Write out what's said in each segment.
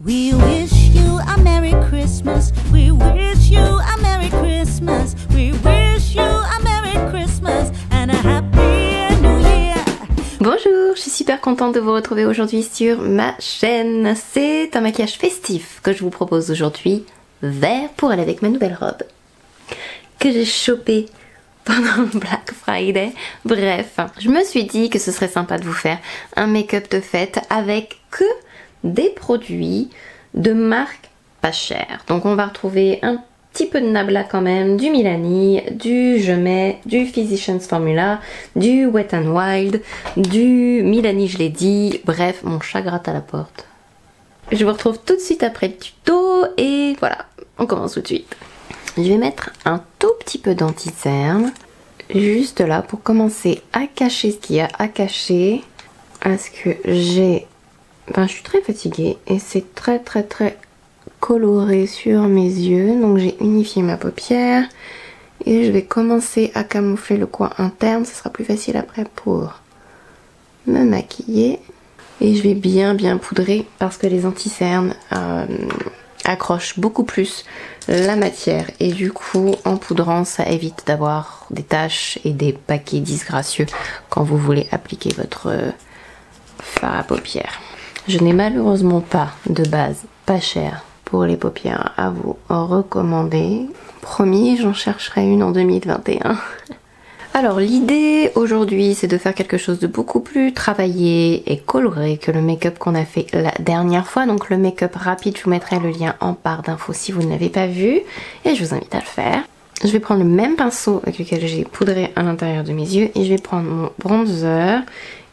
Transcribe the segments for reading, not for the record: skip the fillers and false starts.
We wish you a Merry Christmas. We wish you a Merry Christmas. We wish you a Merry Christmas and a Happy New Year. Bonjour, je suis super contente de vous retrouver aujourd'hui sur ma chaîne. C'est un maquillage festif que je vous propose aujourd'hui, vert pour aller avec ma nouvelle robe que j'ai chopée pendant le Black Friday. Bref, je me suis dit que ce serait sympa de vous faire un make-up de fête avec que des produits de marque pas chère. Donc on va retrouver un petit peu de Nabla quand même, du Milani, du Jumet, du Physicians Formula, du Wet n Wild, du Milani je l'ai dit, bref, mon chat gratte à la porte. Je vous retrouve tout de suite après le tuto et voilà, on commence tout de suite. Je vais mettre un tout petit peu d'anti-cerne, juste là pour commencer à cacher ce qu'il y a à cacher, parce que je suis très fatiguée et c'est très coloré sur mes yeux, donc j'ai unifié ma paupière et je vais commencer à camoufler le coin interne, ce sera plus facile après pour me maquiller. Et je vais bien poudrer parce que les anti-cernes accrochent beaucoup plus la matière et du coup en poudrant ça évite d'avoir des taches et des paquets disgracieux quand vous voulez appliquer votre fard à paupières. Je n'ai malheureusement pas de base pas chère pour les paupières à vous recommander. Promis, j'en chercherai une en 2021. Alors l'idée aujourd'hui c'est de faire quelque chose de beaucoup plus travaillé et coloré que le make-up qu'on a fait la dernière fois. Donc le make-up rapide, je vous mettrai le lien en barre d'infos si vous ne l'avez pas vu et je vous invite à le faire. Je vais prendre le même pinceau avec lequel j'ai poudré à l'intérieur de mes yeux et je vais prendre mon bronzer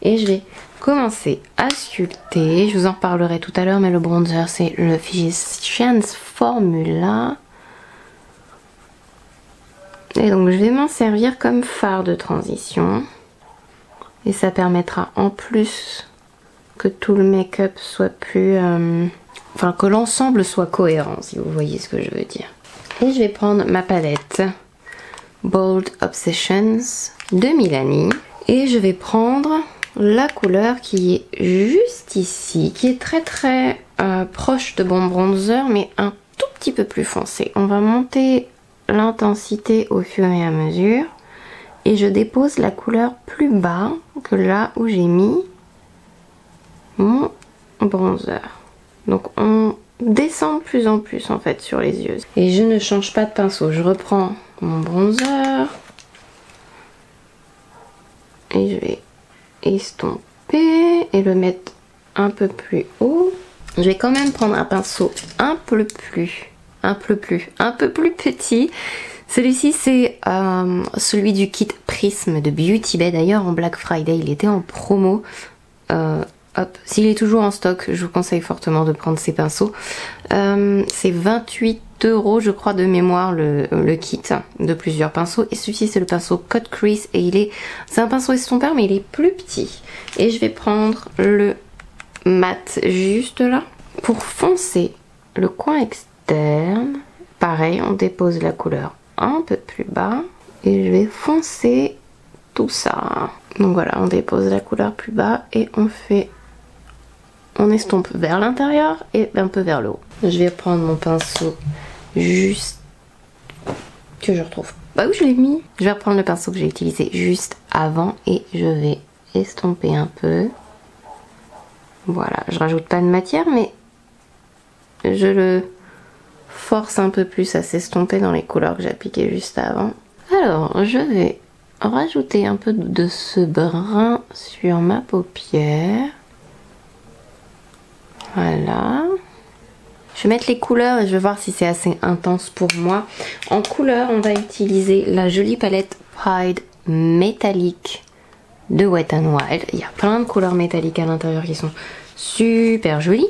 et je vais commencer à sculpter. Je vous en reparlerai tout à l'heure, mais le bronzer c'est le Physicians Formula. Et donc je vais m'en servir comme fard de transition. Et ça permettra en plus que tout le make-up soit plus... enfin que l'ensemble soit cohérent, si vous voyez ce que je veux dire. Et je vais prendre ma palette Bold Obsessions de Milani. Et je vais prendre la couleur qui est juste ici, qui est très proche de mon bronzer, mais un tout petit peu plus foncé. On va monter l'intensité au fur et à mesure. Et je dépose la couleur plus bas que là où j'ai mis mon bronzer. Donc on descend de plus en plus en fait sur les yeux. Et je ne change pas de pinceau. Je reprends mon bronzer. Et je vais estomper et le mettre un peu plus haut. Je vais quand même prendre un pinceau un peu plus petit. Celui-ci c'est celui du kit Prism de Beauty Bay. D'ailleurs en Black Friday il était en promo. Hop, s'il est toujours en stock, je vous conseille fortement de prendre ces pinceaux. C'est 28 € je crois de mémoire le kit de plusieurs pinceaux. Et celui-ci c'est le pinceau Cut Crease et c'est un pinceau estompeur mais il est plus petit. Et je vais prendre le mat juste là. Pour foncer le coin externe, pareil on dépose la couleur un peu plus bas. Et je vais foncer tout ça. Donc voilà, on dépose la couleur plus bas et on estompe vers l'intérieur et un peu vers le haut. Je vais prendre mon pinceau juste que je retrouve pas où je l'ai mis. Je vais reprendre le pinceau que j'ai utilisé juste avant et je vais estomper un peu. Voilà, je rajoute pas de matière mais je le force un peu plus à s'estomper dans les couleurs que j'ai appliquées juste avant. Alors je vais rajouter un peu de ce brun sur ma paupière. Voilà. Je vais mettre les couleurs et je vais voir si c'est assez intense pour moi. En couleur, on va utiliser la jolie palette Pride métallique de Wet n Wild. Il y a plein de couleurs métalliques à l'intérieur qui sont super jolies.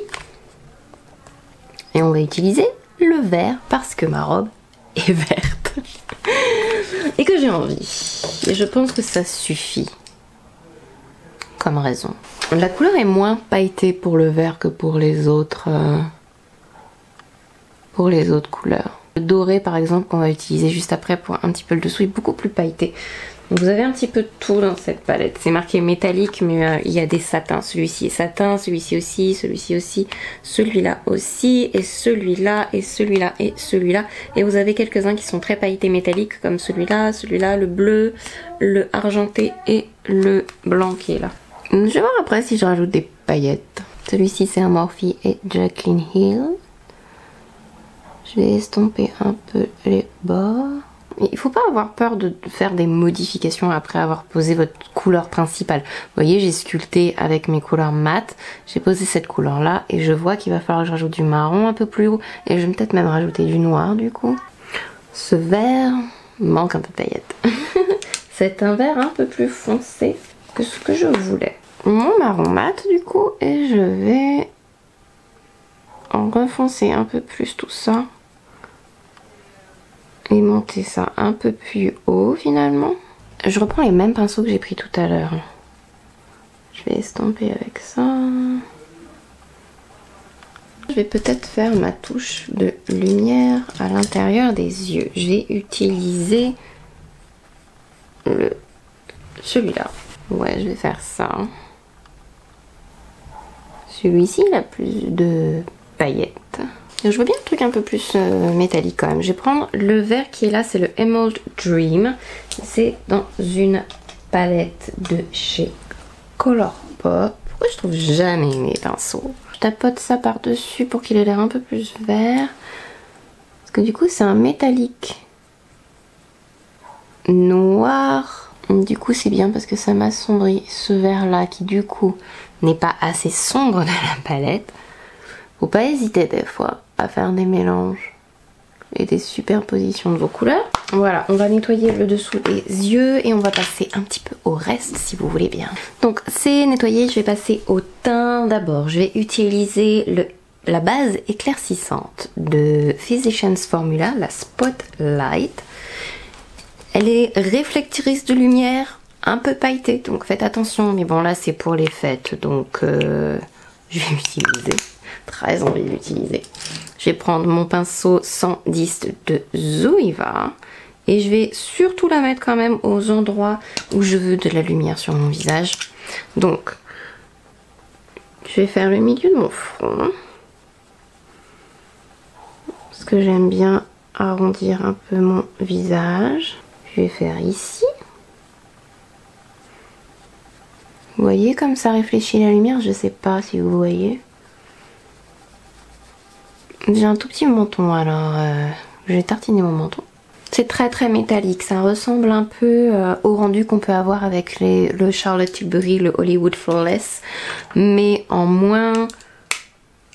Et on va utiliser le vert parce que ma robe est verte. Et que j'ai envie. Et je pense que ça suffit comme raison. La couleur est moins pailletée pour le vert que pour les autres couleurs. Le doré par exemple qu'on va utiliser juste après pour un petit peu le dessous est beaucoup plus pailleté. Donc vous avez un petit peu de tout dans cette palette. C'est marqué métallique, mais il y a des satins. Celui-ci est satin, celui-ci aussi, celui-là aussi, et celui-là, et celui-là, et celui-là. Et vous avez quelques-uns qui sont très pailletés métalliques, comme celui-là, le bleu, le argenté et le blanc qui est là. Je vais voir après si je rajoute des paillettes. Celui-ci c'est un Morphe et Jaclyn Hill. Je vais estomper un peu les bords. Il ne faut pas avoir peur de faire des modifications après avoir posé votre couleur principale. Vous voyez, j'ai sculpté avec mes couleurs mat. J'ai posé cette couleur là et je vois qu'il va falloir que je rajoute du marron un peu plus haut. Et je vais peut-être même rajouter du noir du coup. Ce vert manque un peu de paillettes. C'est un vert un peu plus foncé que ce que je voulais. Mon marron mat du coup, et je vais en refoncer un peu plus tout ça. Et monter ça un peu plus haut finalement. Je reprends les mêmes pinceaux que j'ai pris tout à l'heure. Je vais estomper avec ça. Je vais peut-être faire ma touche de lumière à l'intérieur des yeux. Je vais utiliser celui-là. Ouais, je vais faire ça. Celui-ci, il a plus de paillettes. Je vois bien un truc un peu plus métallique quand même. Je vais prendre le vert qui est là, c'est le Emerald Dream. C'est dans une palette de chez Colourpop. Pourquoi je trouve jamais mes pinceaux? Je tapote ça par-dessus pour qu'il ait l'air un peu plus vert. Parce que du coup c'est un métallique noir. Du coup c'est bien parce que ça m'assombrit ce vert là qui du coup n'est pas assez sombre dans la palette. Faut pas hésiter des fois à faire des mélanges et des superpositions de vos couleurs. Voilà, on va nettoyer le dessous des yeux et on va passer un petit peu au reste si vous voulez bien. Donc c'est nettoyé, je vais passer au teint d'abord. Je vais utiliser la base éclaircissante de Physicians Formula, la Spotlight. Elle est réflectrice de lumière, un peu pailletée, donc faites attention. Mais bon là c'est pour les fêtes, donc je vais l'utiliser. Très envie de l'utiliser. Je vais prendre mon pinceau 110 de Zoeva et je vais surtout la mettre quand même aux endroits où je veux de la lumière sur mon visage. Donc, je vais faire le milieu de mon front parce que j'aime bien arrondir un peu mon visage. Je vais faire ici. Vous voyez comme ça réfléchit la lumière? Je sais pas si vous voyez. J'ai un tout petit menton, alors je vais tartiner mon menton. C'est très très métallique, ça ressemble un peu au rendu qu'on peut avoir avec le Charlotte Tilbury, le Hollywood Flawless, mais en moins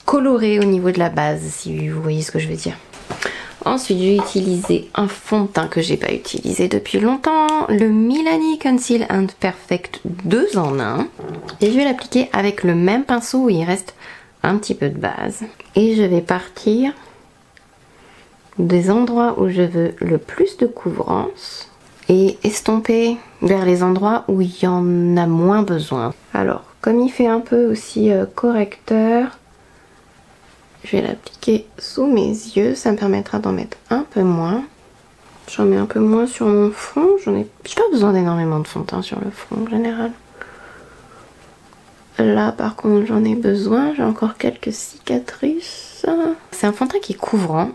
coloré au niveau de la base, si vous voyez ce que je veux dire. Ensuite, je vais utiliser un fond de teint que j'ai pas utilisé depuis longtemps, le Milani Conceal and Perfect 2 en 1. Et je vais l'appliquer avec le même pinceau où il reste un petit peu de base. Et je vais partir des endroits où je veux le plus de couvrance et estomper vers les endroits où il y en a moins besoin. Alors, comme il fait un peu aussi correcteur, je vais l'appliquer sous mes yeux, ça me permettra d'en mettre un peu moins. J'en mets un peu moins sur mon front, j'ai pas besoin d'énormément de fond de teint sur le front en général. Là par contre j'en ai besoin, j'ai encore quelques cicatrices. C'est un fond de teint qui est couvrant.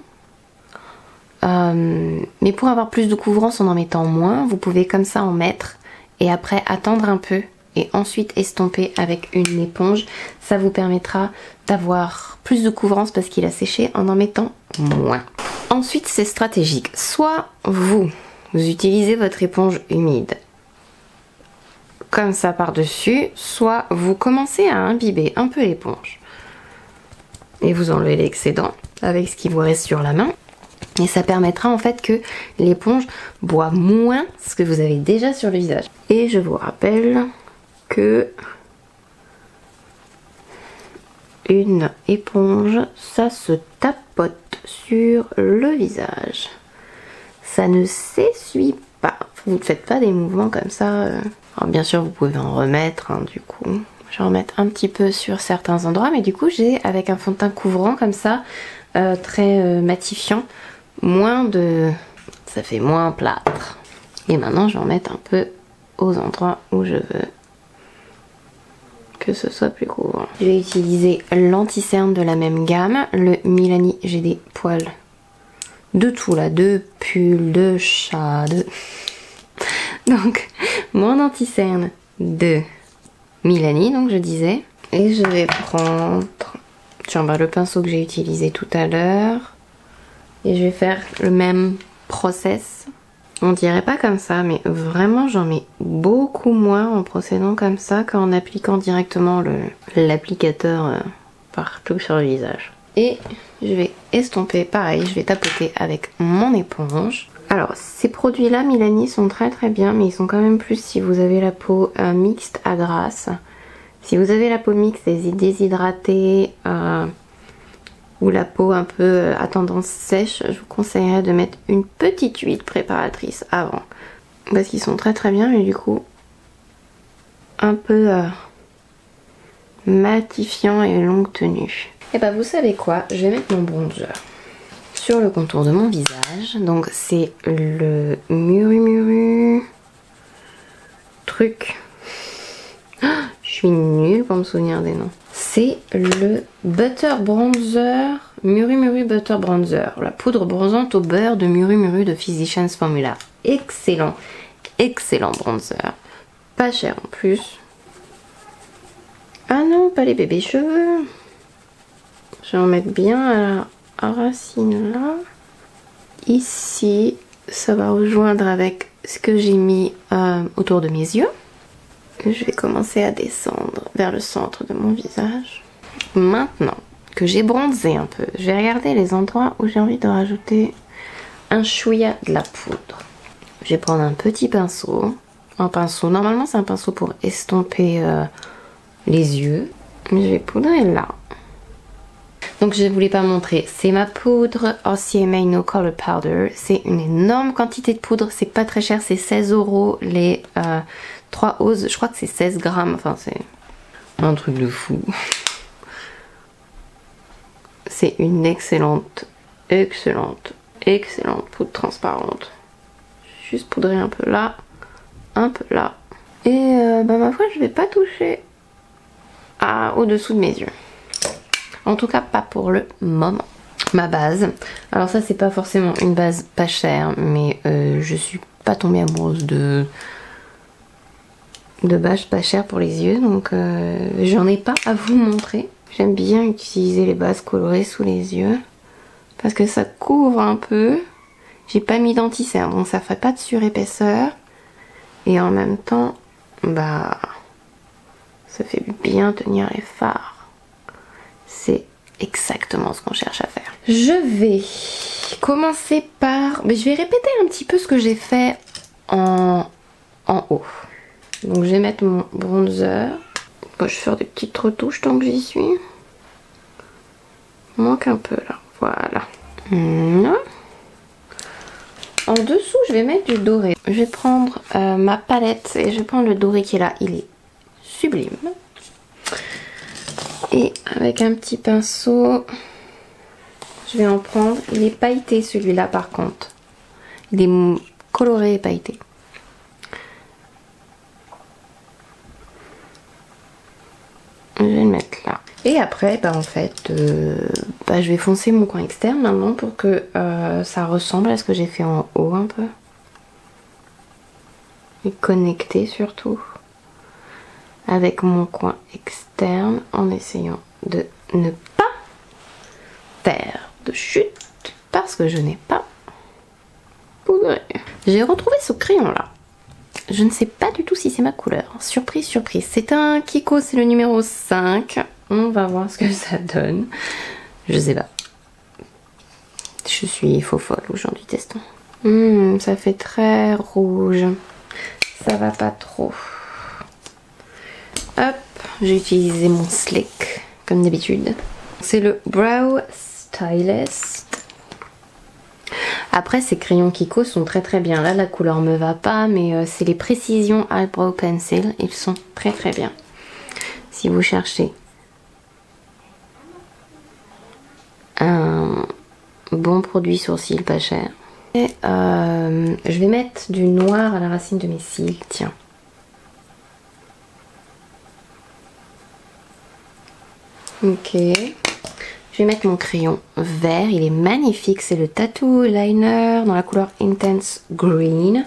Mais pour avoir plus de couvrance en mettant moins, vous pouvez comme ça en mettre et après attendre un peu et ensuite estomper avec une éponge. Ça vous permettra d'avoir plus de couvrance parce qu'il a séché en mettant moins. Ensuite c'est stratégique. Soit vous utilisez votre éponge humide comme ça par-dessus, soit vous commencez à imbiber un peu l'éponge et vous enlevez l'excédent avec ce qui vous reste sur la main. Et ça permettra en fait que l'éponge boit moins ce que vous avez déjà sur le visage. Et je vous rappelle que une éponge, ça se tapote sur le visage. Ça ne s'essuie pas. Vous ne faites pas des mouvements comme ça. Alors bien sûr vous pouvez en remettre du coup. Je vais en remettre un petit peu sur certains endroits. Mais du coup j'ai avec un fond de teint couvrant comme ça, très matifiant, moins de... ça fait moins plâtre. Et maintenant, je vais en mettre un peu aux endroits où je veux que ce soit plus court. Je vais utiliser l'anti-cerne de la même gamme, le Milani. J'ai des poils de tout là, de pull, de chat, de... Donc, mon anti-cerne de Milani, donc je disais. Et je vais prendre, tiens, bah, le pinceau que j'ai utilisé tout à l'heure. Et je vais faire le même process. On dirait pas comme ça, mais vraiment j'en mets beaucoup moins en procédant comme ça qu'en appliquant directement l'applicateur partout sur le visage. Et je vais estomper, pareil, je vais tapoter avec mon éponge. Alors ces produits là Milani sont très très bien, mais ils sont quand même plus si vous avez la peau mixte à grasse. Si vous avez la peau mixte et déshydratée ou la peau un peu à tendance sèche, je vous conseillerais de mettre une petite huile préparatrice avant. Parce qu'ils sont très très bien, mais du coup un peu matifiant et longue tenue. Et bah vous savez quoi, je vais mettre mon bronzer sur le contour de mon visage. Donc c'est le Muru Muru truc. Je suis nulle pour me souvenir des noms. C'est le Butter Bronzer, Muru Muru Butter Bronzer. La poudre bronzante au beurre de Muru Muru de Physicians Formula. Excellent, excellent bronzer. Pas cher en plus. Ah non, pas les bébés cheveux. Je vais en mettre bien à la racine là. Ici, ça va rejoindre avec ce que j'ai mis autour de mes yeux. Je vais commencer à descendre vers le centre de mon visage. Maintenant que j'ai bronzé un peu, je vais regarder les endroits où j'ai envie de rajouter un chouïa de la poudre. Je vais prendre un petit pinceau. Un pinceau, normalement c'est un pinceau pour estomper les yeux. Mais je vais poudrer là. Donc je ne voulais pas montrer, c'est ma poudre RCMA No Color Powder. C'est une énorme quantité de poudre, c'est pas très cher, c'est 16 € les 3 oses, je crois que c'est 16 grammes, enfin c'est un truc de fou. C'est une excellente poudre transparente. Juste poudrer un peu là, un peu là. Et bah ma foi je vais pas toucher au-dessous de mes yeux. En tout cas pas pour le moment. Ma base, alors ça c'est pas forcément une base pas chère, mais je suis pas tombée amoureuse de base pas chère pour les yeux, donc j'en ai pas à vous montrer. J'aime bien utiliser les bases colorées sous les yeux parce que ça couvre un peu. J'ai pas mis d'anti-cerne, donc ça fait pas de surépaisseur et en même temps bah ça fait bien tenir les fards. C'est exactement ce qu'on cherche à faire. Je vais commencer par... Mais je vais répéter un petit peu ce que j'ai fait en haut. Donc je vais mettre mon bronzer. Bon, je vais faire des petites retouches tant que j'y suis. Il manque un peu là. Voilà. En dessous, je vais mettre du doré. Je vais prendre ma palette et je vais prendre le doré qui est là. Il est sublime. Et avec un petit pinceau, je vais en prendre. Il est pailleté celui-là par contre. Il est coloré et pailleté. Je vais le mettre là. Et après, bah en fait, je vais foncer mon coin externe maintenant pour que ça ressemble à ce que j'ai fait en haut un peu. Et connecter surtout avec mon coin externe en essayant de ne pas faire de chute parce que je n'ai pas poudré. J'ai retrouvé ce crayon là. Je ne sais pas du tout si c'est ma couleur. Surprise, surprise. C'est un Kiko, c'est le numéro 5. On va voir ce que ça donne. Je sais pas. Je suis faux folle aujourd'hui, testons. Ça fait très rouge. Ça va pas trop. Hop, j'ai utilisé mon Slick comme d'habitude. C'est le Brow Stylist. Après, ces crayons Kiko sont très très bien. Là, la couleur me va pas, mais c'est les Précision Eyebrow Pencil. Ils sont très très bien. Si vous cherchez un bon produit sourcil pas cher, Et, je vais mettre du noir à la racine de mes cils, tiens. Ok. Je vais mettre mon crayon vert, il est magnifique, c'est le Tattoo Liner dans la couleur Intense Green.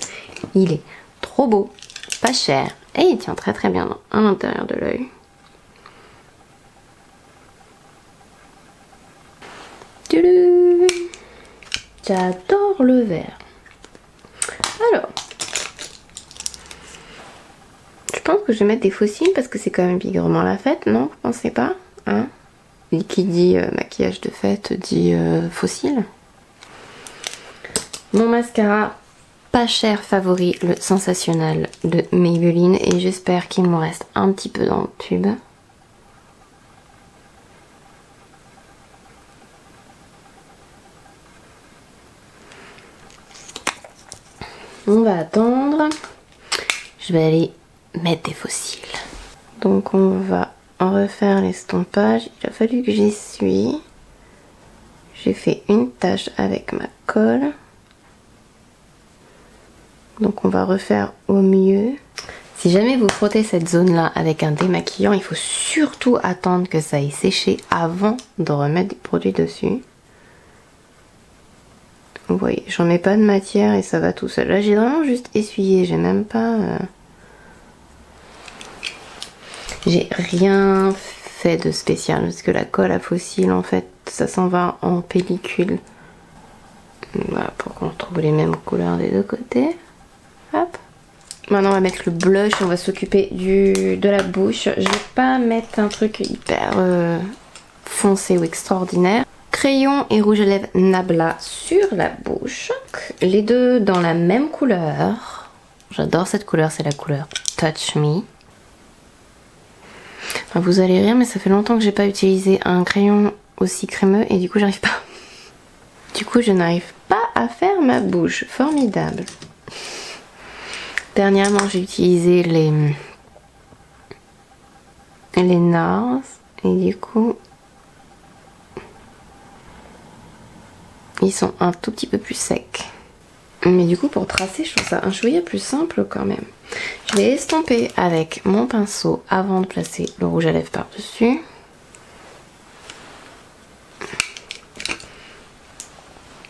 Il est trop beau, pas cher et il tient très très bien à l'intérieur de l'œil. J'adore le vert. Alors, je pense que je vais mettre des fossiles parce que c'est quand même bigrement la fête, non? Vous pensez pas, hein? Et qui dit maquillage de fête dit fossile. Mon mascara pas cher favori, le Sensationnel de Maybelline, et j'espère qu'il me reste un petit peu dans le tube. On va attendre. Je vais aller mettre des fossiles. Donc on va refaire l'estompage. Il a fallu que j'essuie. J'ai fait une tache avec ma colle. Donc on va refaire au mieux. Si jamais vous frottez cette zone là avec un démaquillant, il faut surtout attendre que ça ait séché avant de remettre des produits dessus. Vous voyez, j'en mets pas de matière et ça va tout seul. Là j'ai vraiment juste essuyé, j'ai même pas... J'ai rien fait de spécial parce que la colle à fossile en fait ça s'en va en pellicule. Voilà, pour qu'on retrouve les mêmes couleurs des deux côtés. Hop. Maintenant on va mettre le blush, on va s'occuper de la bouche. Je vais pas mettre un truc hyper foncé ou extraordinaire. Crayon et rouge à lèvres Nabla sur la bouche. Les deux dans la même couleur. J'adore cette couleur, c'est la couleur Touch Me. Enfin, vous allez rire mais ça fait longtemps que j'ai pas utilisé un crayon aussi crémeux et du coup j'arrive pas. Du coup je n'arrive pas à faire ma bouche. Formidable. Dernièrement j'ai utilisé les NARS et du coup ils sont un tout petit peu plus secs. Mais du coup pour tracer je trouve ça un chouïa plus simple quand même. Je vais estomper avec mon pinceau avant de placer le rouge à lèvres par dessus.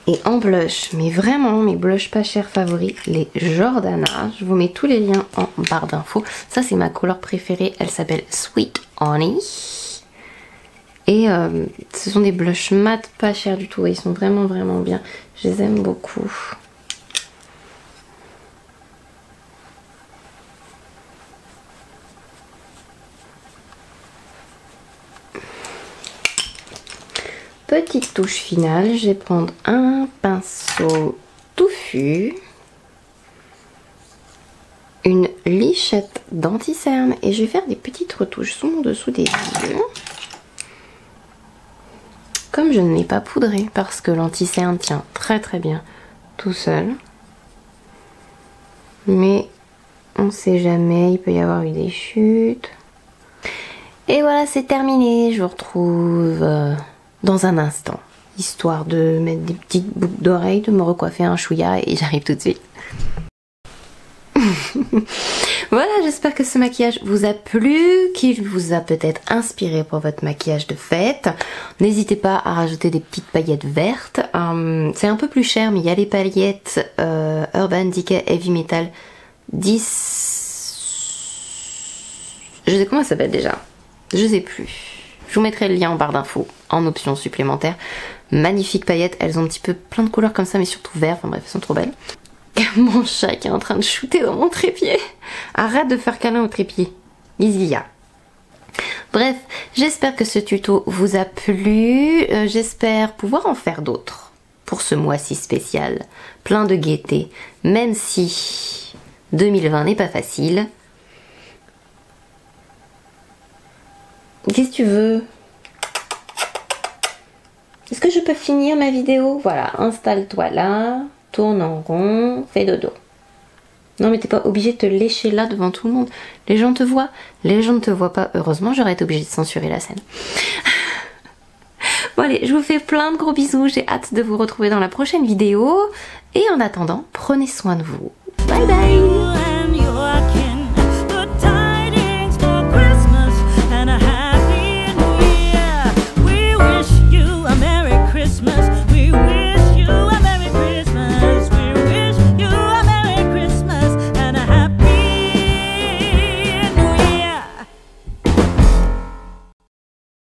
Et en blush, mais vraiment mes blushs pas chers favoris, les Jordana. Je vous mets tous les liens en barre d'infos. Ça c'est ma couleur préférée, elle s'appelle Sweet Honey. Et ce sont des blushs mat pas chers du tout, ils sont vraiment vraiment bien. Je les aime beaucoup. Petite touche finale, je vais prendre un pinceau touffu, une lichette d'anti-cerne et je vais faire des petites retouches sous mon dessous des yeux. Comme je ne l'ai pas poudré parce que l'anti-cerne tient très très bien tout seul. Mais on ne sait jamais, il peut y avoir eu des chutes. Et voilà, c'est terminé, je vous retrouve... dans un instant, histoire de mettre des petites boucles d'oreilles, de me recoiffer un chouïa et j'arrive tout de suite. Voilà, j'espère que ce maquillage vous a plu, qu'il vous a peut-être inspiré pour votre maquillage de fête. N'hésitez pas à rajouter des petites paillettes vertes. C'est un peu plus cher, mais il y a les paillettes Urban Decay Heavy Metal 10... Je sais comment ça s'appelle déjà. Je sais plus. Je vous mettrai le lien en barre d'infos en option supplémentaire. Magnifiques paillettes, elles ont un petit peu plein de couleurs comme ça, mais surtout vert. Enfin bref, elles sont trop belles. Mon chat qui est en train de shooter dans mon trépied. Arrête de faire câlin au trépied. Isia. Bref, j'espère que ce tuto vous a plu. J'espère pouvoir en faire d'autres pour ce mois-ci spécial. Plein de gaieté. Même si 2020 n'est pas facile. Qu'est-ce que tu veux? Est-ce que je peux finir ma vidéo? Voilà, installe-toi là, tourne en rond, fais dodo. Non mais t'es pas obligé de te lécher là devant tout le monde. Les gens te voient, les gens ne te voient pas. Heureusement, j'aurais été obligée de censurer la scène. Bon allez, je vous fais plein de gros bisous. J'ai hâte de vous retrouver dans la prochaine vidéo. Et en attendant, prenez soin de vous. Bye bye.